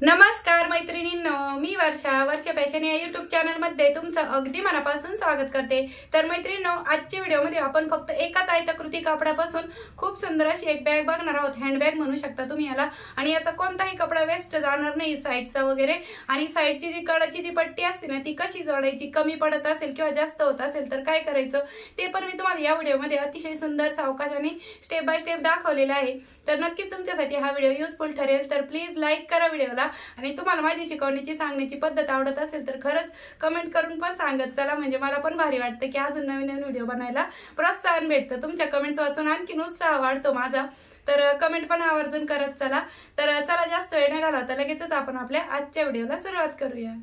नमस्कार मैत्रिणींनो, मी वर्षा फॅशन या यूट्यूब चॅनल मध्ये तुमचं अगदी मनापासून स्वागत करते। तर मैत्रिणींनो, आजच्या व्हिडिओमध्ये आपण फक्त एकाच आयताकृती कापडापासून खूप सुंदर अशी एक बॅग बघणार आहोत। हँडबॅग म्हणू शकता तुम्ही याला। आणि याचा कोणताही कपडा वेस्ट जाणार नाही, साईडचा वगैरे। आणि साईडची जी कडाची जी पट्टी असते ना, ती कशी जोडायची, कमी पडत असेल किंवा जास्त होत असेल तर काय करायचं ते पण मी तुम्हाला या व्हिडिओमध्ये अतिशय सुंदर सावकाशाने स्टेप बाय स्टेप दाखवलेला आहे। तर नक्कीच तुमच्यासाठी हा व्हिडिओ युजफुल ठरेल। तर प्लीज लाईक करा व्हिडिओला। आणि तुम्हाला माझी शिकवण्याची सांगण्याची पद्धत आवडत असेल तर खरंच कमेंट करून पण सांगत चला, म्हणजे मला पण भारी वाटतं की अजून नवीन व्हिडिओ बनायला प्रोत्साहन भेटतं। तुमच्या कमेंट्स वाचून आणखीन उत्साह वाढतो माझा। तर कमेंट पण आवर्जून करत चला। तर चला जास्त वेळ न घालवता लगेचच आपण आपल्या आजच्या व्हिडिओला सुरुवात करूया।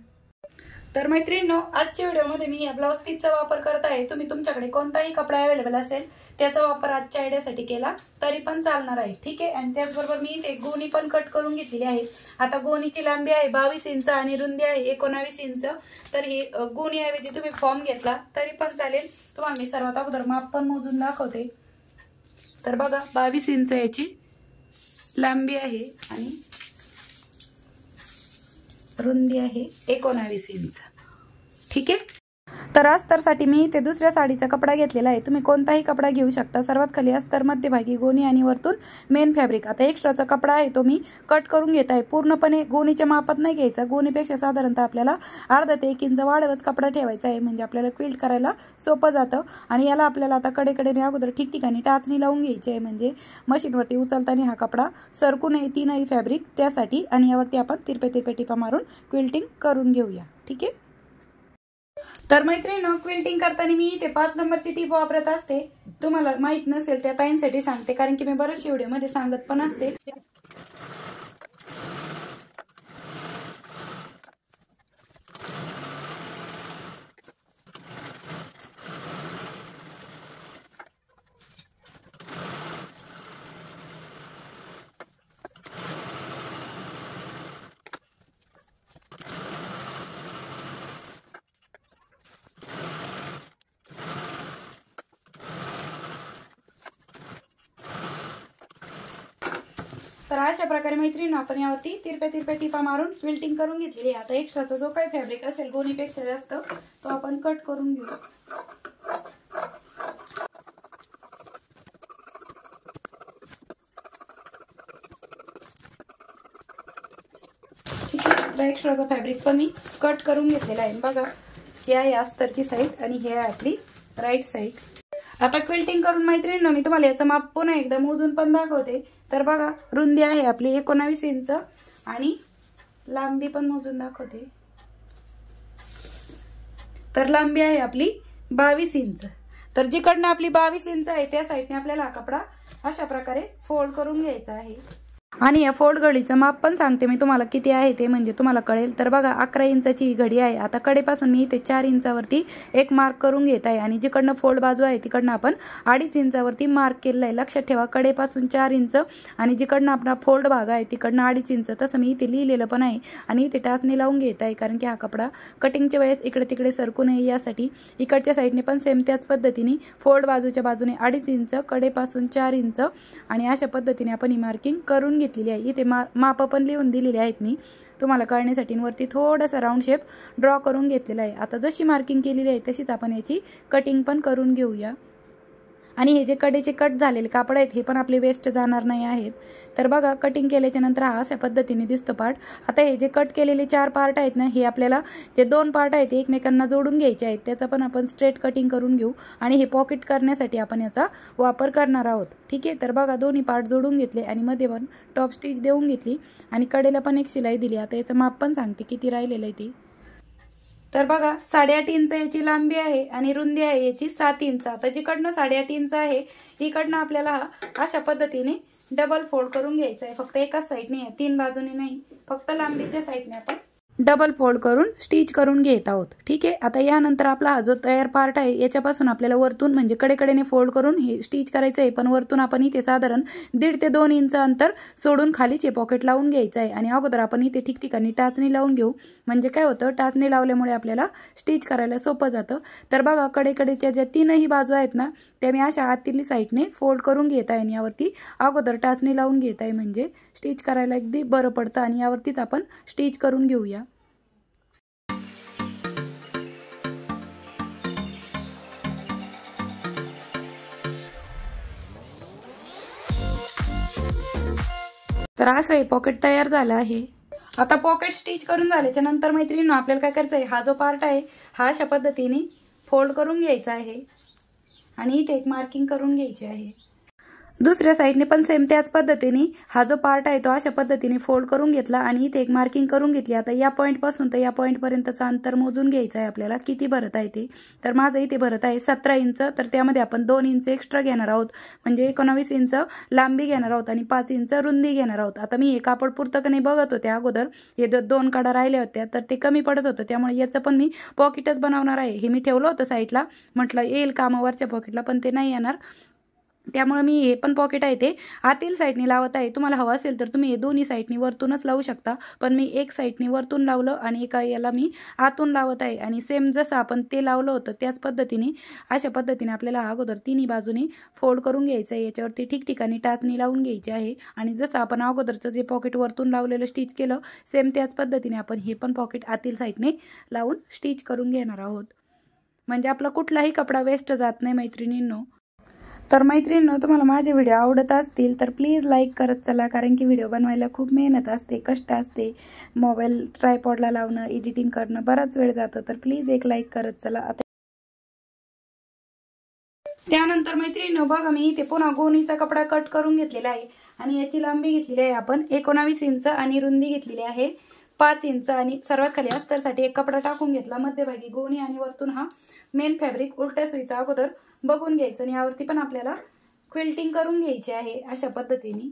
तर मैत्रिणींनो, आजच्या व्हिडिओमध्ये मी या ब्लाउज पीसचा वापर करत आहे। तुम्ही तुमच्याकडे कोणताही कपडा अवेलेबल असेल त्याचा वापर आजच्या आयडियासाठी केला तरी पण चालणार आहे, ठीक आहे। आणि त्याचबरोबर मी इथे गोणी पण कट करून घेतलेली आहे। आता गोणीची लांबी आहे 22 इंच आणि रुंदी आहे 19 इंच। तर ही गोणी ऐवजी तुम्ही फॉर्म घेतला तरी पण चालेल। तुम्हाला मी सर्वात अगोदर माप पण मोजून दाखवते। तर बघा, 22 इंच याची लांबी आहे आणि रुंदी आहे 19 इंच, ठीक आहे। तर अस्तरसाठी मी इथे दुसऱ्या साडीचा कपडा घेतलेला आहे। तुम्ही कोणताही कपडा घेऊ शकता। सर्वात खाली अस्तर, मध्यभागी गोणी आणि वरतून मेन फॅब्रिक। आता एक्स्ट्राचा कपडा आहे तो मी कट करून घेत आहे। पूर्णपणे गोणीच्या मापात नाही घ्यायचा। गोणीपेक्षा साधारणतः आपल्याला अर्धा ते 1 इंच वाढवच कपडा ठेवायचा आहे, म्हणजे आपल्याला क्विल्ट करायला सोपं जातं। आणि याला आपल्याला आता कडेकडेने अगोदर ठिकठिकाणी टाचणी लावून घ्यायची आहे, म्हणजे मशीनवरती उचलताना हा कपडा सरकू नये, तीनही फॅब्रिक त्यासाठी। आणि यावरती आपण तिरपे टिपा मारून क्विल्टिंग करून घेऊया, ठीक आहे। तर मैत्रिणींनो, क्विल्टिंग करताना मी इथे 5 नंबरची टीप वापरत असते। तुम्हाला माहित नसेल त्या ताईंसाठी सांगते, कारण की मी बऱ्याचशा व्हिडिओमध्ये सांगत पण असते। तर अशा प्रकारे मैत्रिणींनो, आपण यावरती तिरपे टिपा मारून क्विल्टिंग करून घेतलेली आहे। आता एक्स्ट्राचा जो काही फॅब्रिक असेल गोणीपेक्षा जास्त तो आपण कट करून घेऊ। तर एक्स्ट्राचा फॅब्रिक पण मी कट करून घेतलेला आहे। बघा, ही आहे अस्तरची साईड आणि ही आहे आपली राईट साईड। आता क्विल्टिंग करून मैत्रिणींनो, मी तुम्हाला याचं माप पुन्हा एकदा मोजून पण दाखवते। तर बघा, रुंदी आहे आपली 19 इंच आणि लांबी पण मोजून दाखवते। तर लांबी आहे आपली 22 इंच। तर जिकडनं आपली 22 इंच आहे त्या साईडने आपल्याला हा कपडा अशा प्रकारे फोल्ड करून घ्यायचा आहे। आणि या फोल्ड घडीचं माप पण सांगते मी तुम्हाला किती आहे ते, म्हणजे तुम्हाला कळेल। तर बघा, 11 इंचाची ही घडी आहे। आता कडेपासून मी इथे 4 इंचावरती एक मार्क करून घेत आहे आणि जिकडनं फोल्ड बाजू आहे तिकडनं आपण 2.5 इंचावरती मार्क केलेला आहे। लक्षात ठेवा, कडेपासून 4 इंच आणि जिकडनं आपला फोल्ड भाग आहे तिकडनं 2.5 इंच, तसं मी इथे लिहिलेलं पण आहे। आणि इथे टाचणी लावून घेत आहे, कारण की हा कपडा कटिंगच्या वेळेस इकडे तिकडे सरकू नये यासाठी। इकडच्या साईडने पण सेम त्याच पद्धतीने फोल्ड बाजूच्या बाजूने 2.5 इंच, कडेपासून 4 इंच आणि अशा पद्धतीने आपण ही मार्किंग करून घेतलेली आहे। इथे माप पण लिहून दिलेली आहेत मी तुम्हाला कळण्यासाठी। वरती थोडासा राऊंड शेप ड्रॉ करून घेतलेला आहे। आता जशी मार्किंग केलेली आहे तशीच आपण याची कटिंग पण करून घेऊया। आणि हे जे कडेचे कट झालेले कापड आहेत हे पण आपले वेस्ट जाणार नाही आहेत। तर बघा, कटिंग केल्याच्या नंतर हा अशा पद्धतीने दिसतो पार्ट। आता हे जे कट केलेले 4 पार्ट आहेत ना, हे आपल्याला जे 2 पार्ट आहेत ते एकमेकांना जोडून घ्यायचे आहेत। त्याचा पण आपण स्ट्रेट कटिंग करून घेऊ आणि हे पॉकेट करण्यासाठी आपण याचा वापर करणार आहोत, ठीक आहे। तर बघा, दोन्ही पार्ट जोडून घेतले आणि मध्ये पण टॉप स्टिच देऊन घेतली आणि कडेला पण एक शिलाई दिली। आता याचं माप पण सांगते किती राहिलेलं आहे ते। तर बघा, 8.5 इंच याची लांबी आहे आणि रुंदी आहे याची 7 इंच। आता जिकडनं 8.5 इंच आहे इकडनं आपल्याला अशा पद्धतीने डबल फोल्ड करून घ्यायचा आहे। फक्त एकाच साईडने, 3 बाजूने नाही, फक्त लांबीच्या साईडने आपण डबल फोल्ड करून स्टिच करून घेत आहोत, ठीक आहे। आता यानंतर आपला हा जो तयार पार्ट आहे याच्यापासून आपल्याला वरतून म्हणजे कडेकडेने फोल्ड करून हे स्टिच करायचं आहे। पण वरतून आपण इथे साधारण 1.5 ते 2 इंच अंतर सोडून खालीचे पॉकेट लावून घ्यायचं आहे। आणि अगोदर आपण इथे ठिकठिकाणी टाचणी लावून घेऊ, म्हणजे काय होतं, टाचणी लावल्यामुळे आपल्याला स्टिच करायला सोपं जातं। तर बघा, कडेकडेच्या ज्या 3ही बाजू आहेत ना त्या मी अशा आतली साईडने फोल्ड करून घेत आहे आणि यावरती अगोदर टाचणी लावून घेत आहे, म्हणजे स्टिच करायला अगदी बरं पडतं. आणि यावरतीच आपण स्टिच करून घेऊया. तर असं हे पॉकेट तयार झालं आहे. आता पॉकेट स्टिच करून झाल्याच्या नंतर मैत्रिणींनो आपल्याला काय करायचं आहे, हा जो पार्ट आहे हा अशा पद्धतीने फोल्ड करून घ्यायचा आहे आणि इथे एक मार्किंग करून घ्यायची आहे. दुसऱ्या साईडने पण सेम त्याच पद्धतीने हा जो पार्ट आहे तो अशा पद्धतीने फोल्ड करून घेतला आणि इथे एक मार्किंग करून घेतली. आता या पॉईंट पासून तर या पॉईंट पर्यंतचं अंतर मोजून घ्यायचं आहे आपल्याला, किती भरत आहे ते. तर माझं इथे भरत आहे 17 इंच. तर त्यामध्ये आपण 2 इंच एक्स्ट्रा घेणार आहोत, म्हणजे 19 इंच लांबी घेणार आहोत आणि 5 इंच रुंदी घेणार आहोत. आता मी हे कापड पुरतं का नाही बघत होते अगोदर, हे 2 काडा राहिल्या होत्या तर ते कमी पडत होतं, त्यामुळे याचं पण मी पॉकेटच बनवणार आहे. हे मी ठेवलं होतं साईडला, म्हटलं येईल कामावरच्या पॉकेटला, पण ते नाही येणार. त्यामुळे मी हे पण पॉकेट आहे ते आतील साईडने लावत आहे. तुम्हाला हवं असेल तर तुम्ही हे दोन्ही साईडनी वरतूनच लावू शकता, पण मी एक साईडनी वरतून लावलं आणि एका याला मी आतून लावत आहे. आणि सेम जसं आपण ते लावलं होतं त्याच पद्धतीने अशा पद्धतीने आपल्याला अगोदर तिन्ही बाजूनी फोल्ड करून घ्यायचं आहे. याच्यावरती ठिकठिकाणी टाचणी लावून घ्यायची आहे आणि जसं आपण अगोदरचं जे पॉकेट वरतून लावलेलं स्टिच केलं सेम त्याच पद्धतीने आपण हे पण पॉकेट आतील साईडने लावून स्टिच करून घेणार आहोत, म्हणजे आपला कुठलाही कपडा वेस्ट जात नाही मैत्रिणींनो. तर मैत्रिणींनो तुम्हाला माझे व्हिडिओ आवडत असतील तर प्लीज लाईक करत चला, कारण की व्हिडिओ बनवायला खूप मेहनत असते, कष्ट असते. मोबाईल ट्रायपॉडला लावणं, एडिटिंग करणं बराच वेळ जातो, तर प्लीज एक लाईक करत चला. आता त्यानंतर मैत्रिणींनो बघा मी इथे पुन्हा गोणीचा कपडा कट करून घेतलेला आहे आणि याची लांबी घेतलेली आहे आपण 19 इंच आणि रुंदी घेतलेली आहे 5 इंच. आणि सर्वात खाली अस्तरसाठी एक कपडा टाकून घेतला मध्यभागी गोणी आणि वरतून हा मेन फॅब्रिक उलट्या सुईचा अगोदर बघून घ्यायचं आणि यावरती पण आपल्याला क्विल्टिंग करून घ्यायची आहे अशा पद्धतीने.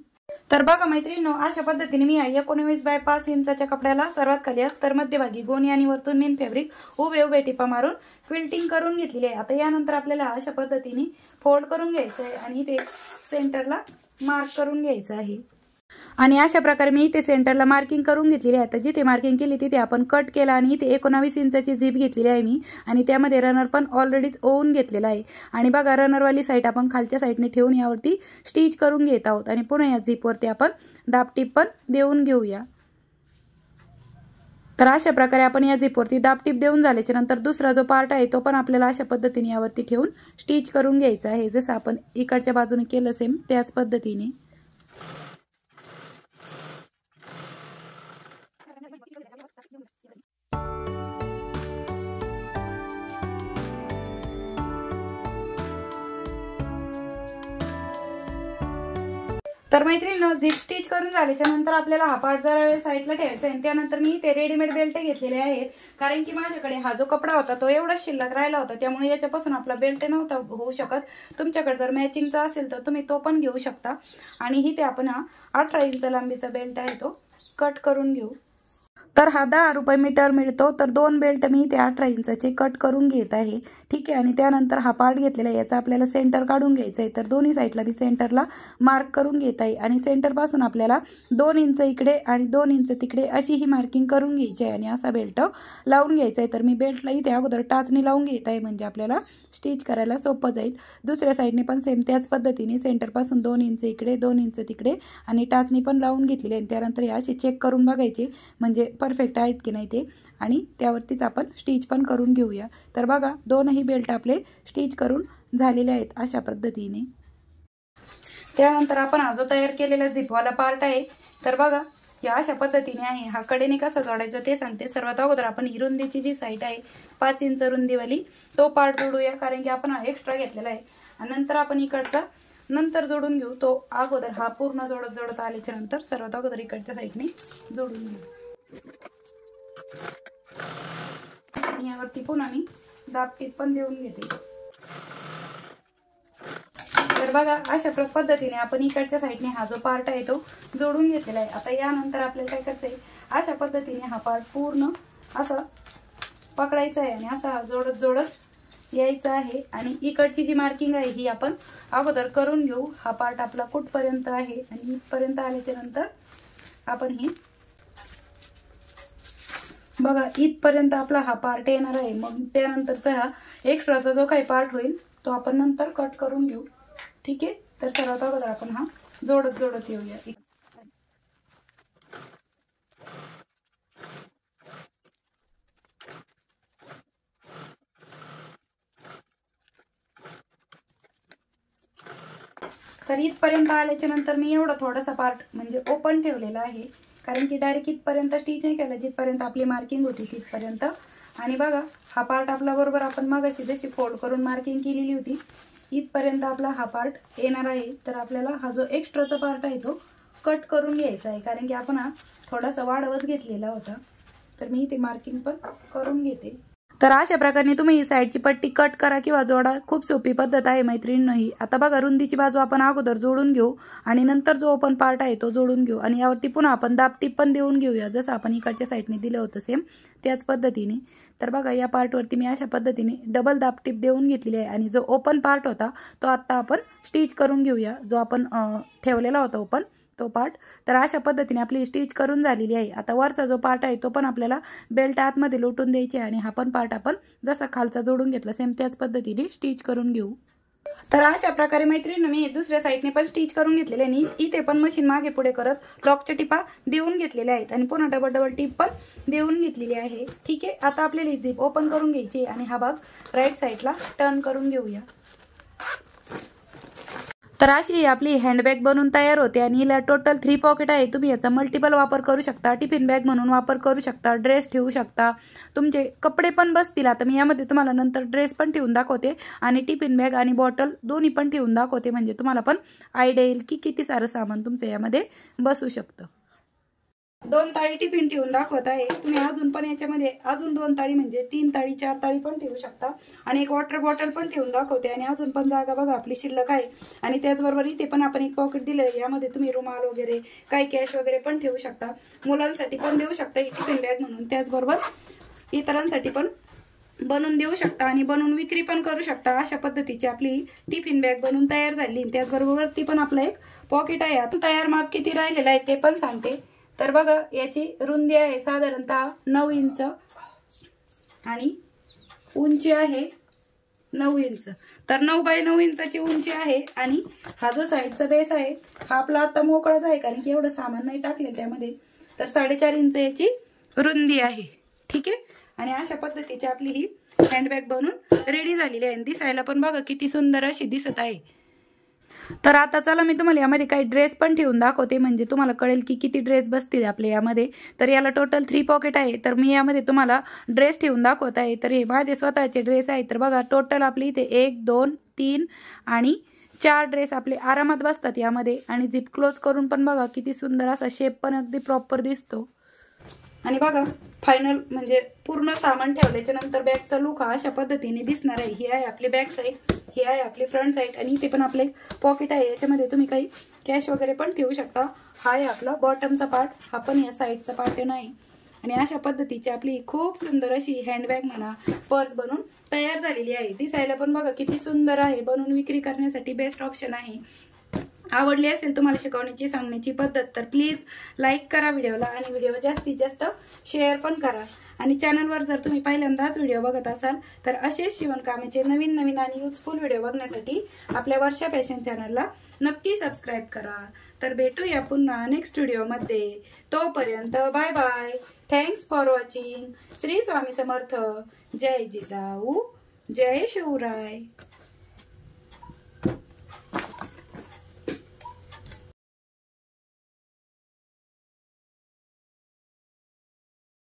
तर बघा मैत्रिणींनो अशा पद्धतीने मी 19 बाय 5 इंचाच्या कपड्याला सर्वात खाली अस्तर मध्यभागी गोणी आणि वरतून मेन फॅब्रिक उभे उभे टिपा मारून क्विल्टिंग करून घेतलेली आहे. आता यानंतर आपल्याला अशा पद्धतीने फोल्ड करून घ्यायचं आहे आणि इथे सेंटरला मार्क करून घ्यायचं आहे. आणि अशा प्रकारे मी इथे सेंटरला मार्किंग करून घेतलेली आहे. तर जिथे मार्किंग केली तिथे आपण कट केला आणि इथे 19 इंचाची झीप घेतलेली आहे मी आणि त्यामध्ये रनर पण ऑलरेडीच ओवून घेतलेला आहे. आणि बघा रनरवाली साईड आपण खालच्या साईडने ठेवून यावरती स्टिच करून घेत आहोत आणि पुन्हा या झीपवरती आपण दाबटीप पण देऊन घेऊया. तर अशा प्रकारे आपण या झीपवरती दाबटीप देऊन झाल्याच्या नंतर दुसरा जो पार्ट आहे तो पण आपल्याला अशा पद्धतीने यावरती ठेवून स्टिच करून घ्यायचा आहे, जसं आपण इकडच्या बाजूने केलं सेम त्याच पद्धतीने. तर मैत्रिणींनो झीप स्टिच करून झाल्याच्या नंतर आपल्याला हा पार्ट जरा वेळ साईडला ठेवायचा आहे. त्यानंतर मी ते रेडीमेड बेल्ट घेतलेले आहेत, कारण की माझ्याकडे हा जो कपडा होता तो एवढाच शिल्लक राहिला होता, त्यामुळे याच्यापासून आपला बेल्ट नव्हता होऊ शकत. तुमच्याकडे जर मॅचिंगचा असेल तर तुम्ही तो पण घेऊ शकता. आणि इथे आपण हा 18 इंच लांबीचा बेल्ट आहे तो कट करून घेऊ. तर हा 10 रुपये मीटर मिळतो. तर 2 बेल्ट मी इथे 18 इंचाचे कट करून घेत आहे, ठीक आहे. आणि त्यानंतर हा पार्ट घेतलेला आहे याचा आपल्याला सेंटर काढून घ्यायचा आहे. तर दोन्ही साईडला मी सेंटरला मार्क करून घेत आहे आणि सेंटरपासून आपल्याला 2 इंच इकडे आणि 2 इंच तिकडे अशी ही मार्किंग करून घ्यायची आहे आणि असा बेल्ट लावून घ्यायचा आहे. तर मी बेल्टला इथे अगोदर टाचणी लावून घेत आहे, म्हणजे आपल्याला स्टिच करायला सोपं जाईल. दुसऱ्या साईडने पण सेम त्याच पद्धतीने सेंटरपासून 2 इंच इकडे 2 इंच तिकडे आणि टाचणी पण लावून घेतलेली आहे. त्यानंतर हे असे चेक करून बघायचे म्हणजे परफेक्ट आहेत की नाही ते, आणि त्यावरतीच आपण स्टिच पण करून घेऊया. तर बघा दोनही बेल्ट आपले स्टिच करून झालेले आहेत अशा पद्धतीने. त्यानंतर आपण हा जो तयार केलेला झिपवाला पार्ट आहे तर बघा या अशा पद्धतीने आहे. हा कडेने कसा जोडायचा ते सांगते. सर्वात अगोदर आपण ही रुंदीची जी साईड आहे 5 इंच रुंदीवाली तो पार्ट जोडूया, कारण की आपण हा एक्स्ट्रा घेतलेला आहे. आणि नंतर आपण इकडचा नंतर जोडून घेऊ. तो अगोदर हा पूर्ण जोडत आल्याच्या नंतर सर्वात अगोदर इकडच्या साईडने जोडून घेऊ आणि यावरती पुन्हा मी दाबटीप पण देऊन घेते. तर बघा अशा पद्धतीने आपण इकडच्या साईडने हा जो पार्ट आहे तो जोडून घेतलेला आहे. आता यानंतर आपल्याला काय करायचं आहे, अशा पद्धतीने हा पार्ट पूर्ण असा पकडायचा आहे आणि असा जोडत जोडत यायचा आहे. आणि इकडची जी मार्किंग आहे ही आपण अगोदर करून घेऊ. हा पार्ट आपला कुठपर्यंत आहे आणि इथपर्यंत आल्याच्या नंतर आपण ही बघा इथपर्यंत आपला हा पार्ट येणार आहे. मग त्यानंतरचा हा एक्स्ट्राचा जो काही पार्ट होईल तो आपण नंतर कट करून घेऊ। ठीक आहे, तर सर्वात अगोदर आपण हा जोडत येऊया। तर इथपर्यंत आल्याच्या नंतर मी एवढा थोडासा पार्ट म्हणजे ओपन ठेवलेला आहे, कारण की डायरेक्ट इथपर्यंत स्टिच नाही केलं, जिथपर्यंत आपली मार्किंग होती तिथपर्यंत। आणि बघा हा पार्ट आपला बरोबर आपण मगाशी जशी फोल्ड करून मार्किंग केलेली होती इथपर्यंत आपला हा पार्ट येणार आहे। तर आपल्याला हा जो एक्स्ट्राचा पार्ट आहे तो कट करून घ्यायचा आहे, कारण की आपण हा थोडासा वाढवत घेतलेला होता। तर मी इथे मार्किंग पण करून घेते। तर अशा प्रकारे तुम्ही ही साईडची पट्टी कट करा किंवा जोडा, खूप सोपी पद्धत आहे मैत्रिणींनो ही। आता बघा रुंदीची बाजू आपण अगोदर जोडून घेऊ आणि नंतर जो ओपन पार्ट आहे तो जोडून घेऊ आणि यावरती पुन्हा आपण दाबटीप पण देऊन घेऊया, जसं आपण इकडच्या साईडने दिलं होतं सेम त्याच पद्धतीने। तर बघा या पार्टवरती मी अशा पद्धतीने डबल दाबटीप देऊन घेतलेली आहे आणि जो ओपन पार्ट होता तो आता आपण स्टिच करून घेऊया, जो आपण ठेवलेला होता ओपन तो पार्ट। तर अशा पद्धतीने आपली स्टिच करून झालेली आहे। आता वरचा जो पार्ट आहे तो पण आपल्याला बेल्ट आतमध्ये लोटून द्यायचे आणि हा पण पार्ट आपण जसा खालचा जोडून घेतला सेम त्याच पद्धतीने स्टिच करून घेऊ। तर अशा प्रकारे मैत्रिणींनो मी दुसऱ्या साईडने पण स्टिच करून घेतलेले आणि इथे पण मशीन मागे पुढे करत लॉकच्या टिपा देऊन घेतलेल्या आहेत आणि पुन्हा डबल टिप पण देऊन घेतलेली आहे। ठीक आहे, आता आपल्याला झिप ओपन करून घ्यायची आणि हा भाग राईट साईडला टर्न करून घेऊया। तर अशी आपली हँडबॅग बनून तयार होते आणि हिला टोटल 3 पॉकेट आहे। तुम्ही याचा मल्टिपल वापर करू शकता, टिफिन बॅग म्हणून वापर करू शकता, ड्रेस ठेवू शकता, तुमचे कपडे पण बसतील। आता मी यामध्ये तुम्हाला नंतर ड्रेस पण ठेवून दाखवते आणि टिफिन बॅग आणि बॉटल दोन्ही पण ठेवून दाखवते, म्हणजे तुम्हाला पण आयडिया येईल की किती सारं सामान तुमचं यामध्ये बसू शकतं। 2 ताळी टिफिन ठेवून दाखवत आहे, तुम्ही अजून पण याच्यामध्ये अजून 2 ताळी म्हणजे 3 ताळी 4 ताळी पण ठेवू शकता आणि एक वॉटर बॉटल पण ठेवून दाखवते आणि अजून पण जागा बघा आपली शिल्लक आहे। आणि त्याचबरोबर इथे पण आपण एक पॉकेट दिलंय, यामध्ये तुम्ही रुमाल वगैरे काही कॅश वगैरे पण ठेवू शकता, मुलांसाठी पण देऊ शकता ही टिफिन बॅग म्हणून, त्याचबरोबर इतरांसाठी पण बनवून देऊ शकता आणि बनवून विक्री पण करू शकता। अशा पद्धतीची आपली टिफिन बॅग बनवून तयार झाली। त्याचबरोबर ती पण आपलं एक पॉकेट आहे। आता तयार माप किती राहिलेलं आहे ते पण सांगते। तर बघा याची रुंदी आहे साधारणतः 9 इंच आणि उंची आहे 9 इंच। तर 9 बाय 9 इंचाची उंची आहे आणि हा जो साईडचा बेस आहे हा आपला आता मोकळाच आहे, कारण की एवढं सामान नाही टाकले त्यामध्ये। तर 4.5 इंच याची रुंदी आहे। ठीक आहे, आणि अशा पद्धतीची आपली ही हँडबॅग बनून रेडी झालेली आहे। दिसायला पण बघा किती सुंदर अशी दिसत आहे। तर आता चला मी तुम्हाला यामध्ये काही ड्रेस पण ठेवून दाखवते, म्हणजे तुम्हाला कळेल की किती ड्रेस बसतील आपले यामध्ये। तर याला टोटल 3 पॉकेट आहे, तर मी यामध्ये तुम्हाला ड्रेस ठेवून दाखवत आहे। तर हे माझे स्वतःचे ड्रेस आहे। तर बघा टोटल आपली इथे 1 2 3 आणि 4 ड्रेस आपले आरामात बसतात यामध्ये आणि झिप क्लोज करून पण बघा किती सुंदर असा शेप पण अगदी प्रॉपर दिसतो। आणि बघा फायनल म्हणजे पूर्ण सामान ठेवल्याच्या नंतर बॅगचा लुक हा अशा पद्धतीने दिसणार आहे। ही आहे आपली बॅक साईड, ही आहे आपली फ्रंट साईड आणि इथे पण आपले पॉकेट आहे, याच्यामध्ये तुम्ही काही कॅश वगैरे पण ठेवू शकता। हा आहे आपला बॉटमचा पार्ट, हा पण या साईडचा पार्ट नाही। आणि अशा पद्धतीची आपली खूप सुंदर अशी हँडबॅग म्हणा पर्स बनून तयार झालेली आहे। दिसायला पण बघा किती सुंदर आहे, बनवून विक्री करण्यासाठी बेस्ट ऑप्शन आहे। आवडली असेल तुम्हाला शिकवण्याची सांगण्याची पद्धत तर प्लीज लाईक करा व्हिडिओला आणि व्हिडिओ जास्तीत जास्त शेअर पण करा। आणि चॅनलवर जर तुम्ही पहिल्यांदाच व्हिडिओ बघत असाल तर असेच शिवणकामाचे नवीन नवीन आणि युजफुल व्हिडिओ बघण्यासाठी आपल्या वर्षा फॅशन चॅनलला नक्की सबस्क्राईब करा। तर भेटूया पुन्हा नेक्स्ट व्हिडिओमध्ये, तोपर्यंत bye bye, thanks for watching. Shri Swami Samarth, जय जिजाऊ, जय शिवराय।